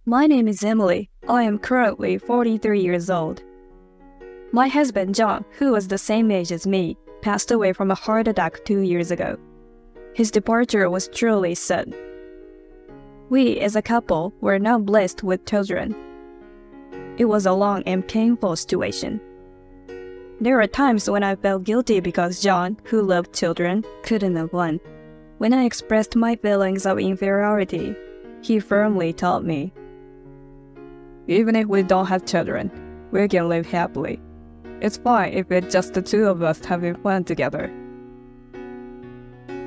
My name is Emily. I am currently 43 years old. My husband John, who was the same age as me, passed away from a heart attack 2 years ago. His departure was truly sudden. We, as a couple, were now blessed with children. It was a long and painful situation. There were times when I felt guilty because John, who loved children, couldn't have won. When I expressed my feelings of inferiority, he firmly told me, "Even if we don't have children, we can live happily. It's fine if it's just the two of us having fun together."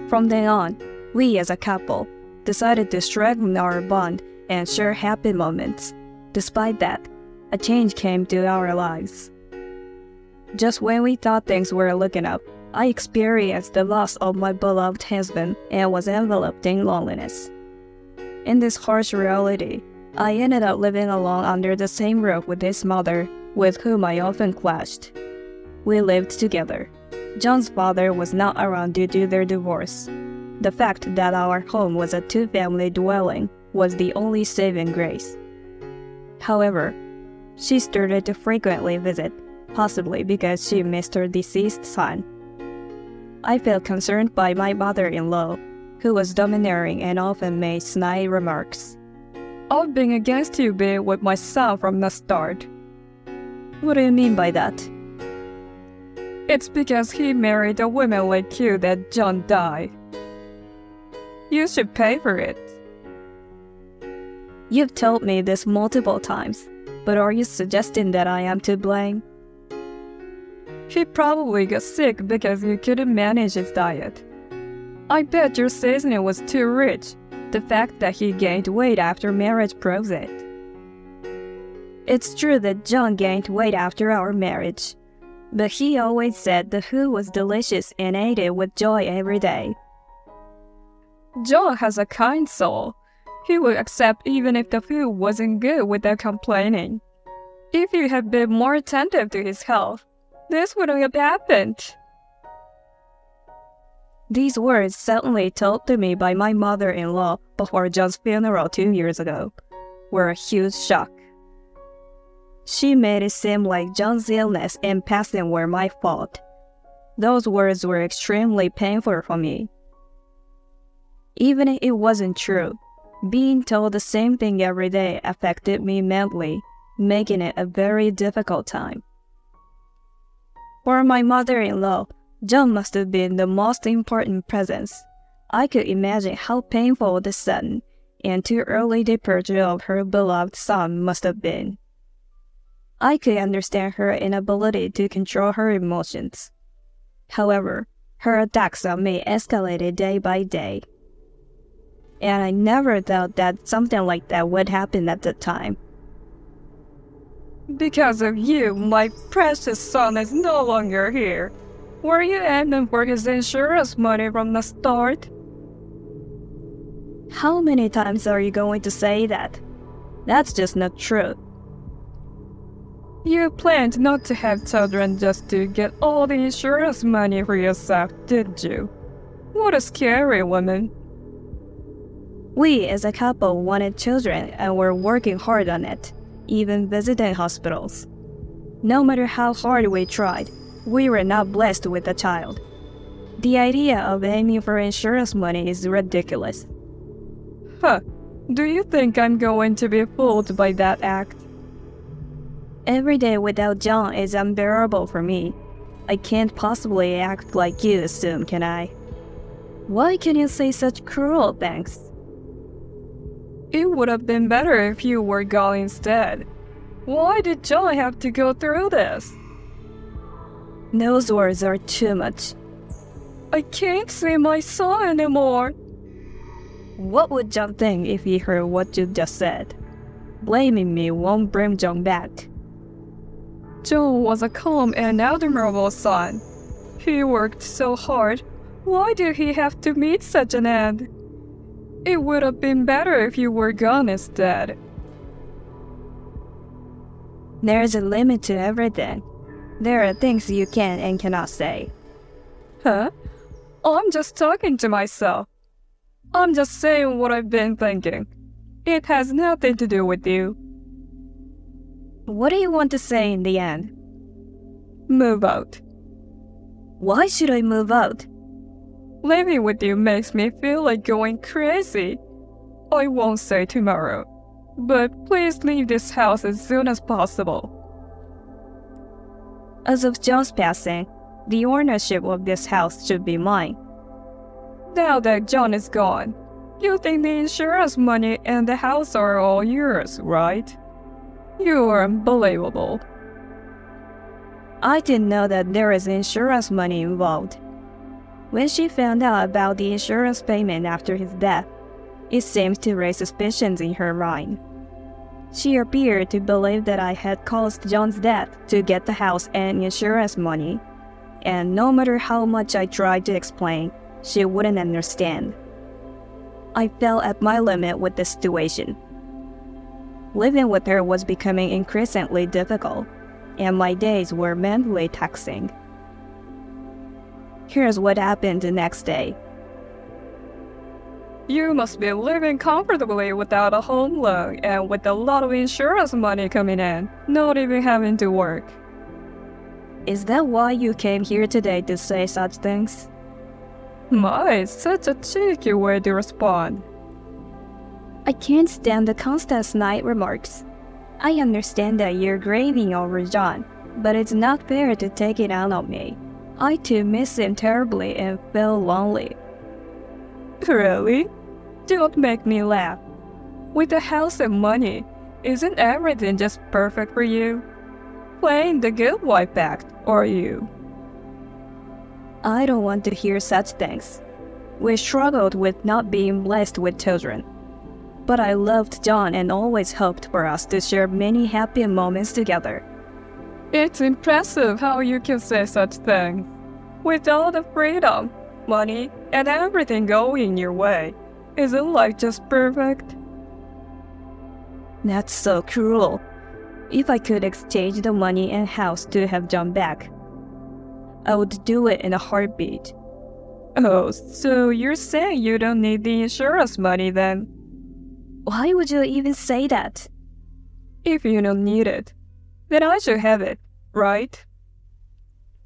From then on, we as a couple decided to strengthen our bond and share happy moments. Despite that, a change came to our lives. Just when we thought things were looking up, I experienced the loss of my beloved husband and was enveloped in loneliness. In this harsh reality, I ended up living alone under the same roof with his mother, with whom I often clashed. We lived together. John's father was not around due to their divorce. The fact that our home was a two-family dwelling was the only saving grace. However, she started to frequently visit, possibly because she missed her deceased son. I felt concerned by my mother-in-law, who was domineering and often made snide remarks. "I've been against you being with my son from the start." "What do you mean by that?" "It's because he married a woman like you that John died. You should pay for it." You've told me this multiple times, but are you suggesting that I am to blame? He probably got sick because you couldn't manage his diet. I bet your seasoning was too rich. The fact that he gained weight after marriage proves it. It's true that John gained weight after our marriage, but he always said the food was delicious and ate it with joy every day. John has a kind soul. He would accept even if the food wasn't good without complaining. If you had been more attentive to his health, this wouldn't have happened. These words suddenly told to me by my mother-in-law before John's funeral 2 years ago were a huge shock. She made it seem like John's illness and passing were my fault. Those words were extremely painful for me. Even if it wasn't true, being told the same thing every day affected me mentally, making it a very difficult time. For my mother-in-law, John must have been the most important presence. I could imagine how painful the sudden and too early departure of her beloved son must have been. I could understand her inability to control her emotions. However, her attacks on me escalated day by day. And I never thought that something like that would happen at the time. "Because of you, my precious son is no longer here. Were you aiming for his insurance money from the start?" How many times are you going to say that? That's just not true. You planned not to have children just to get all the insurance money for yourself, didn't you? What a scary woman. We as a couple wanted children and were working hard on it, even visiting hospitals. No matter how hard we tried, we were not blessed with a child. The idea of aiming for insurance money is ridiculous. Huh, do you think I'm going to be fooled by that act? Every day without John is unbearable for me. I can't possibly act like you assume, can I? Why can you say such cruel things? It would have been better if you were gone instead. Why did John have to go through this? Those words are too much. I can't see my son anymore. What would John think if he heard what you just said? Blaming me won't bring John back. John was a calm and admirable son. He worked so hard. Why did he have to meet such an end? It would have been better if you were gone instead. There's a limit to everything. There are things you can and cannot say. Huh? I'm just talking to myself. I'm just saying what I've been thinking. It has nothing to do with you. What do you want to say in the end? Move out. Why should I move out? Living with you makes me feel like going crazy. I won't say tomorrow, but please leave this house as soon as possible. As of John's passing, the ownership of this house should be mine. Now that John is gone, you think the insurance money and the house are all yours, right? You are unbelievable. I didn't know that there is insurance money involved. When she found out about the insurance payment after his death, it seemed to raise suspicions in her mind. She appeared to believe that I had caused John's death to get the house and insurance money, and no matter how much I tried to explain, she wouldn't understand. I felt at my limit with the situation. Living with her was becoming increasingly difficult, and my days were mentally taxing. Here's what happened the next day. You must be living comfortably without a home loan and with a lot of insurance money coming in, not even having to work. Is that why you came here today to say such things? My, such a cheeky way to respond. I can't stand the constant snide remarks. I understand that you're grieving over John, but it's not fair to take it out on me. I too miss him terribly and feel lonely. Really? Don't make me laugh. With the house and money, isn't everything just perfect for you? Playing the good wife act, are you? I don't want to hear such things. We struggled with not being blessed with children. But I loved John and always hoped for us to share many happy moments together. It's impressive how you can say such things. With all the freedom, money, and everything going your way, isn't life just perfect? That's so cruel. If I could exchange the money and house to have John back, I would do it in a heartbeat. Oh, so you're saying you don't need the insurance money then? Why would you even say that? If you don't need it, then I should have it, right?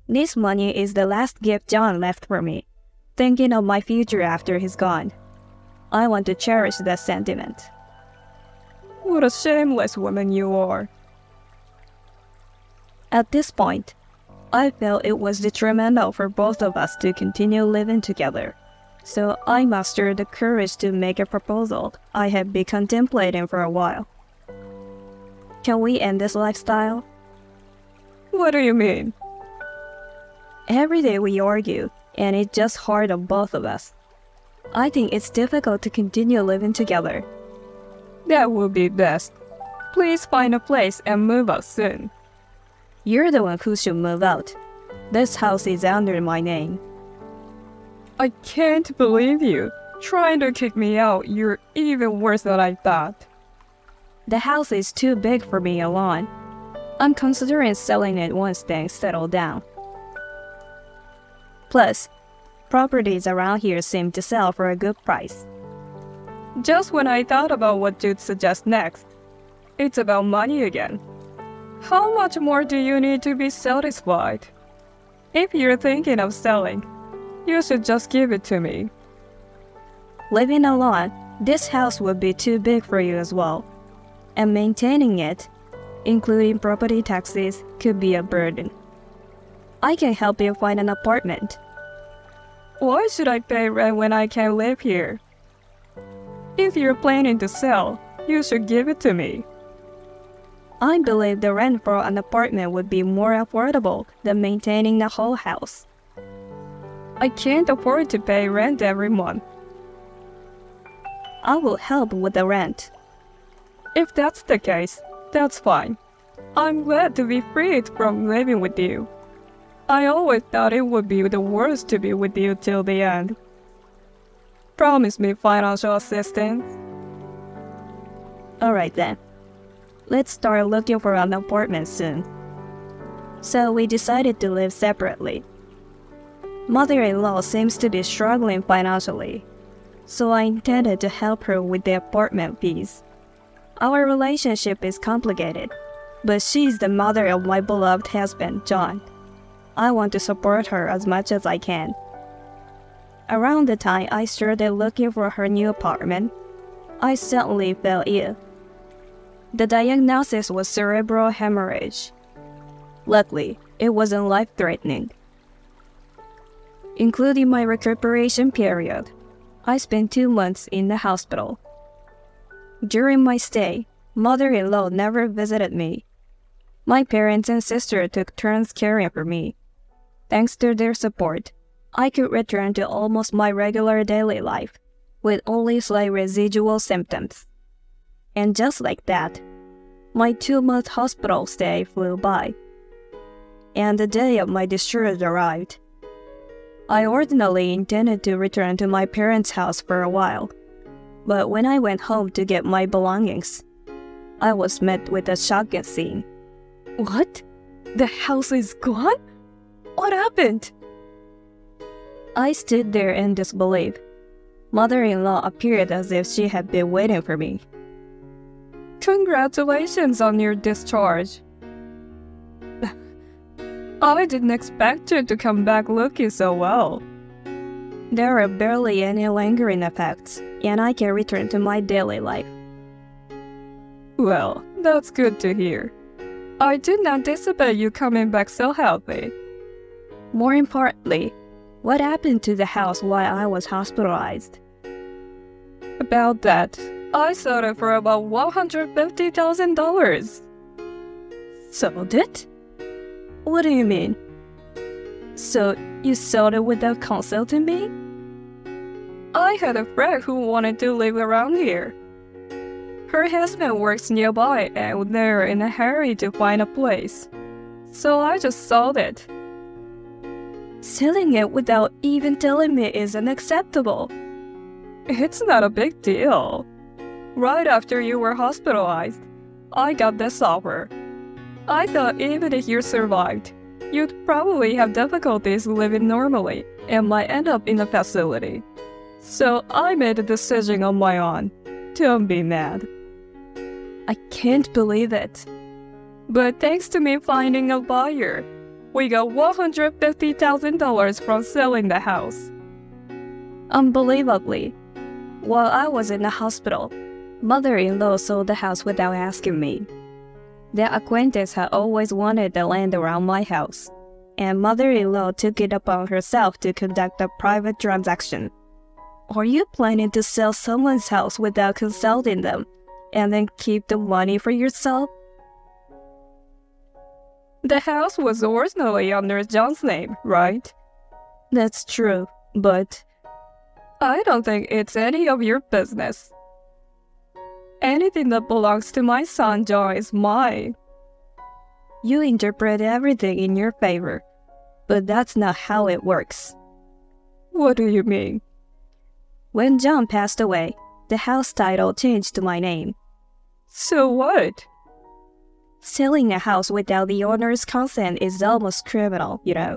This money is the last gift John left for me, thinking of my future after he's gone. I want to cherish that sentiment. What a shameless woman you are. At this point, I felt it was detrimental for both of us to continue living together. So I mustered the courage to make a proposal I had been contemplating for a while. Can we end this lifestyle? What do you mean? Every day we argue, and it's just hard on both of us. I think it's difficult to continue living together. That would be best. Please find a place and move out soon. You're the one who should move out. This house is under my name. I can't believe you. Trying to kick me out, you're even worse than I thought. The house is too big for me alone. I'm considering selling it once things settle down. Plus, properties around here seem to sell for a good price. Just when I thought about what you'd suggest next, it's about money again. How much more do you need to be satisfied? If you're thinking of selling, you should just give it to me. Living alone, this house would be too big for you as well. And maintaining it, including property taxes, could be a burden. I can help you find an apartment. Why should I pay rent when I can't live here? If you're planning to sell, you should give it to me. I believe the rent for an apartment would be more affordable than maintaining the whole house. I can't afford to pay rent every month. I will help with the rent. If that's the case, that's fine. I'm glad to be freed from living with you. I always thought it would be the worst to be with you till the end. Promise me financial assistance. Alright then. Let's start looking for an apartment soon. So we decided to live separately. Mother-in-law seems to be struggling financially, so I intended to help her with the apartment fees. Our relationship is complicated, but she's the mother of my beloved husband, John. I want to support her as much as I can. Around the time I started looking for her new apartment, I suddenly fell ill. The diagnosis was cerebral hemorrhage. Luckily, it wasn't life-threatening. Including my recuperation period, I spent 2 months in the hospital. During my stay, mother-in-law never visited me. My parents and sister took turns caring for me. Thanks to their support, I could return to almost my regular daily life, with only slight residual symptoms. And just like that, my 2-month hospital stay flew by, and the day of my discharge arrived. I originally intended to return to my parents' house for a while, but when I went home to get my belongings, I was met with a shocking scene. What? The house is gone? What happened? I stood there in disbelief. Mother-in-law appeared as if she had been waiting for me. Congratulations on your discharge. I didn't expect you to come back looking so well. There are barely any lingering effects, and I can return to my daily life. Well, that's good to hear. I didn't anticipate you coming back so healthy. More importantly, what happened to the house while I was hospitalized? About that, I sold it for about $150,000. Sold it? What do you mean? So, you sold it without consulting me? I had a friend who wanted to live around here. Her husband works nearby and they're in a hurry to find a place. So I just sold it. Selling it without even telling me isn't acceptable. It's not a big deal. Right after you were hospitalized, I got this offer. I thought even if you survived, you'd probably have difficulties living normally and might end up in a facility. So I made a decision on my own. Don't be mad. I can't believe it. But thanks to me finding a buyer, we got $150,000 from selling the house. Unbelievably, while I was in the hospital, mother-in-law sold the house without asking me. Their acquaintance had always wanted the land around my house, and mother-in-law took it upon herself to conduct a private transaction. Are you planning to sell someone's house without consulting them, and then keep the money for yourself? The house was originally under John's name, right? That's true, but I don't think it's any of your business. Anything that belongs to my son John is mine. You interpret everything in your favor, but that's not how it works. What do you mean? When John passed away, the house title changed to my name. So what? Selling a house without the owner's consent is almost criminal, you know.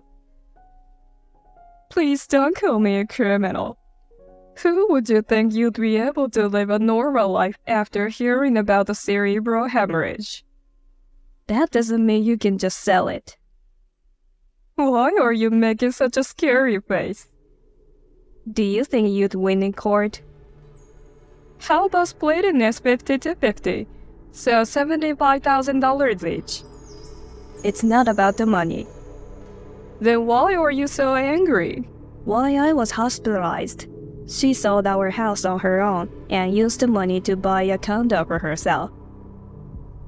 Please don't call me a criminal. Who would you think you'd be able to live a normal life after hearing about the cerebral hemorrhage? That doesn't mean you can just sell it. Why are you making such a scary face? Do you think you'd win in court? How about splitting this 50-50? So $75,000 each. It's not about the money. Then why are you so angry? While I was hospitalized, she sold our house on her own and used the money to buy a condo for herself.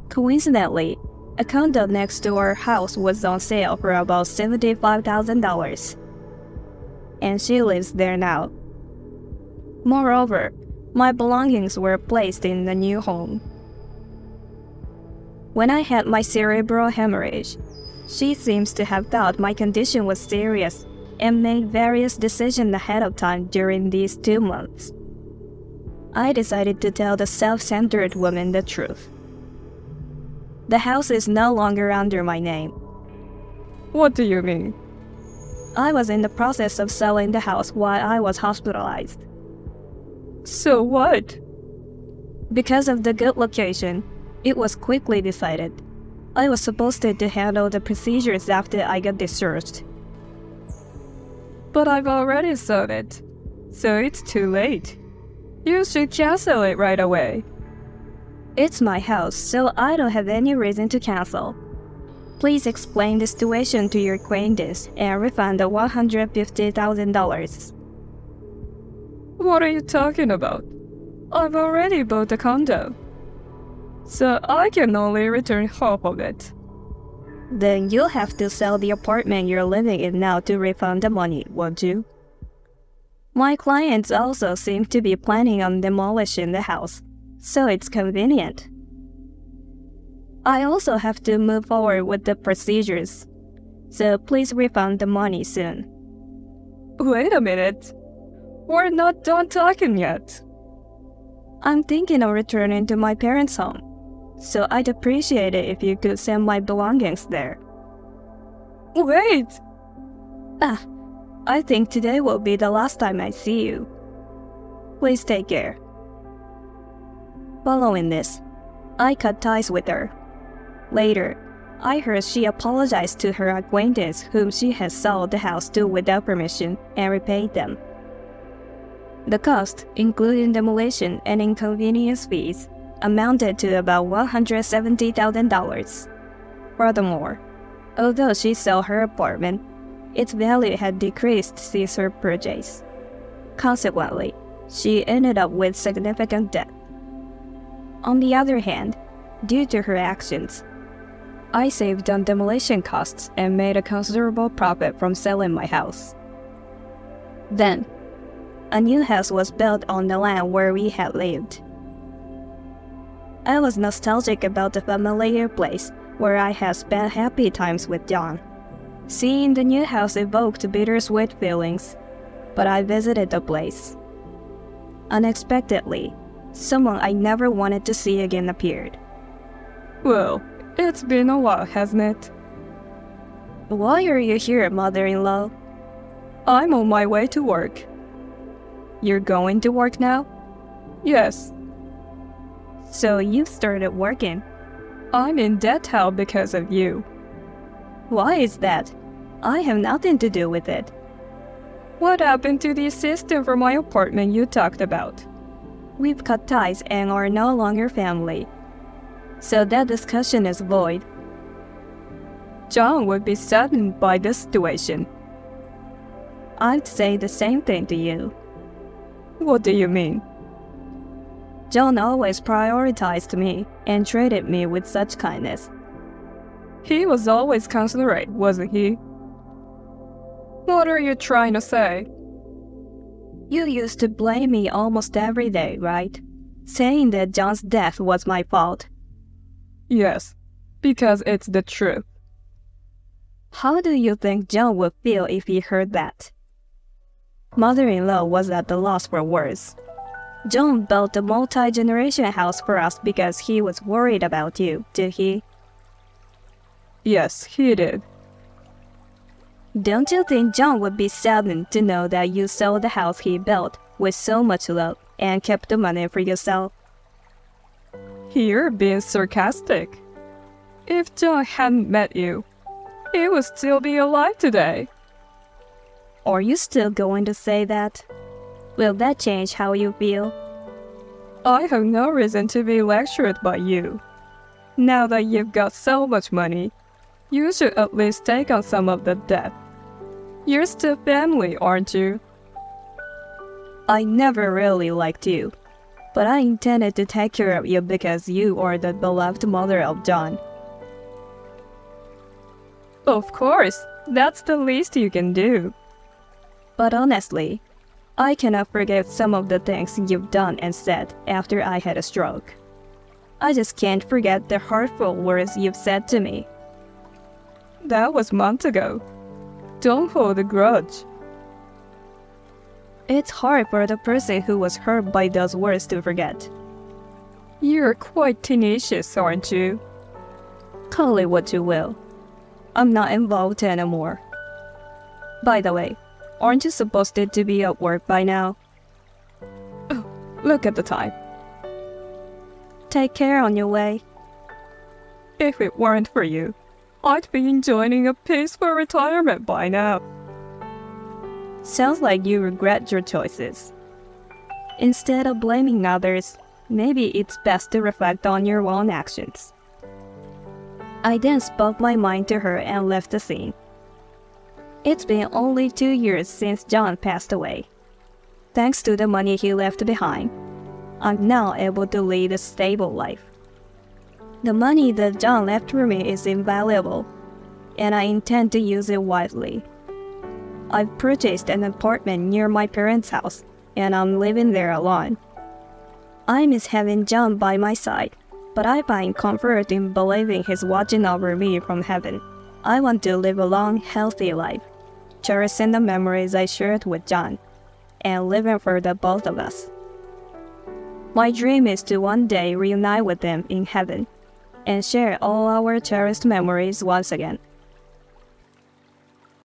Coincidentally, a condo next to our house was on sale for about $75,000. And she lives there now. Moreover, my belongings were placed in the new home. When I had my cerebral hemorrhage, she seems to have thought my condition was serious and made various decisions ahead of time during these 2 months. I decided to tell the self-centered woman the truth. The house is no longer under my name. What do you mean? I was in the process of selling the house while I was hospitalized. So what? Because of the good location, it was quickly decided. I was supposed to handle the procedures after I got discharged. But I've already sold it, so it's too late. You should cancel it right away. It's my house, so I don't have any reason to cancel. Please explain the situation to your acquaintance and refund the $150,000. What are you talking about? I've already bought a condo, so I can only return half of it. Then you'll have to sell the apartment you're living in now to refund the money, won't you? My clients also seem to be planning on demolishing the house, so it's convenient. I also have to move forward with the procedures, so please refund the money soon. Wait a minute. We're not done talking yet. I'm thinking of returning to my parents' home, so I'd appreciate it if you could send my belongings there. Wait! I think today will be the last time I see you. Please take care. Following this, I cut ties with her. Later, I heard she apologized to her acquaintance whom she had sold the house to without permission and repaid them. The cost, including demolition and inconvenience fees, amounted to about $170,000. Furthermore, although she sold her apartment, its value had decreased since her purchase. Consequently, she ended up with significant debt. On the other hand, due to her actions, I saved on demolition costs and made a considerable profit from selling my house. Then, a new house was built on the land where we had lived. I was nostalgic about the familiar place where I had spent happy times with John. Seeing the new house evoked bittersweet feelings, but I visited the place. Unexpectedly, someone I never wanted to see again appeared. Well, it's been a while, hasn't it? Why are you here, mother-in-law? I'm on my way to work. You're going to work now? Yes. So you've started working? I'm in debt hell because of you. Why is that? I have nothing to do with it. What happened to the assistant for my apartment you talked about? We've cut ties and are no longer family. So that discussion is void. John would be saddened by this situation. I'd say the same thing to you. What do you mean? John always prioritized me and treated me with such kindness. He was always considerate, wasn't he? What are you trying to say? You used to blame me almost every day, right? Saying that John's death was my fault. Yes, because it's the truth. How do you think John would feel if he heard that? Mother-in-law was at the loss for words. John built a multi-generation house for us because he was worried about you, did he? Yes, he did. Don't you think John would be saddened to know that you sold the house he built with so much love and kept the money for yourself? You're being sarcastic. If John hadn't met you, he would still be alive today. Are you still going to say that? Will that change how you feel? I have no reason to be lectured by you. Now that you've got so much money, you should at least take on some of the debt. You're still family, aren't you? I never really liked you, but I intended to take care of you because you are the beloved mother of John. Of course, that's the least you can do. But honestly, I cannot forget some of the things you've done and said after I had a stroke. I just can't forget the hurtful words you've said to me. That was months ago. Don't hold a grudge. It's hard for the person who was hurt by those words to forget. You're quite tenacious, aren't you? Call it what you will. I'm not involved anymore. By the way, aren't you supposed to be at work by now? Oh, look at the time. Take care on your way. If it weren't for you, I'd be enjoying a peaceful retirement by now. Sounds like you regret your choices. Instead of blaming others, maybe it's best to reflect on your own actions. I then spoke my mind to her and left the scene. It's been only 2 years since John passed away. Thanks to the money he left behind, I'm now able to lead a stable life. The money that John left for me is invaluable, and I intend to use it wisely. I've purchased an apartment near my parents' house, and I'm living there alone. I miss having John by my side, but I find comfort in believing he's watching over me from heaven. I want to live a long, healthy life, cherishing the memories I shared with John, and living for the both of us. My dream is to one day reunite with him in heaven and share all our cherished memories once again.